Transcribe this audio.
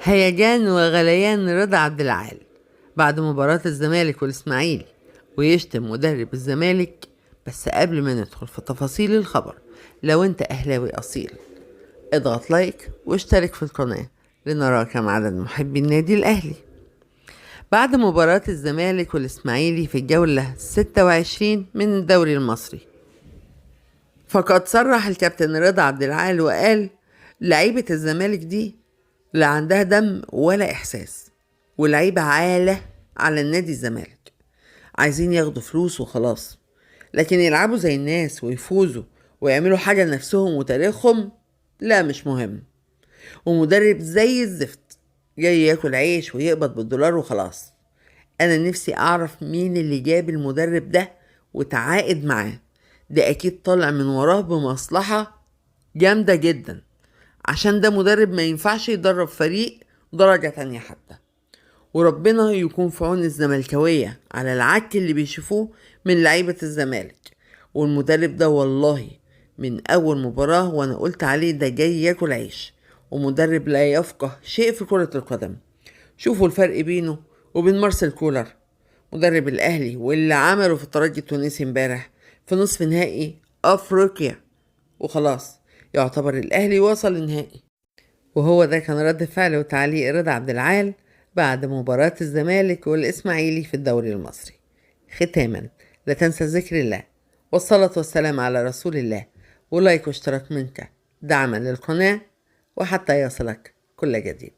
هيجان وغليان رضا عبد العال بعد مباراة الزمالك والإسماعيلي، ويشتم مدرب الزمالك. بس قبل ما ندخل في تفاصيل الخبر، لو انت أهلاوي أصيل اضغط لايك واشترك في القناة لنرى كم عدد محبي النادي الأهلي. بعد مباراة الزمالك والإسماعيلي في الجولة 26 من الدوري المصري، فقد صرح الكابتن رضا عبد العال وقال: لعيبة الزمالك دي لا عندها دم ولا إحساس، ولعيبة عالة على النادي الزمالك، عايزين ياخدوا فلوس وخلاص، لكن يلعبوا زي الناس ويفوزوا ويعملوا حاجة لنفسهم وتاريخهم لا، مش مهم. ومدرب زي الزفت جاي ياكل عيش ويقبض بالدولار وخلاص. انا نفسي اعرف مين اللي جاب المدرب ده وتعاقد معاه. ده اكيد طالع من وراه بمصلحة جامدة جدا، عشان ده مدرب ما ينفعش يدرب فريق درجة تانية حتى. وربنا يكون في عون الزملكاوية على العك اللي بيشوفوه من لعيبة الزمالك. والمدرب ده والله من أول مباراة وأنا قلت عليه ده جاي ياكل عيش، ومدرب لا يفقه شيء في كرة القدم. شوفوا الفرق بينه وبين مارسيل كولر مدرب الأهلي، واللي عمله في الترجي التونسي امبارح في نصف نهائي أفريقيا، وخلاص يعتبر الأهلي وصل النهائي. وهو ده كان رد فعل وتعليق رضا عبد العال بعد مباراة الزمالك والإسماعيلي في الدوري المصري. ختاما، لا تنسى ذكر الله والصلاة والسلام على رسول الله، ولايك واشتراك منك دعما للقناة، وحتى يصلك كل جديد.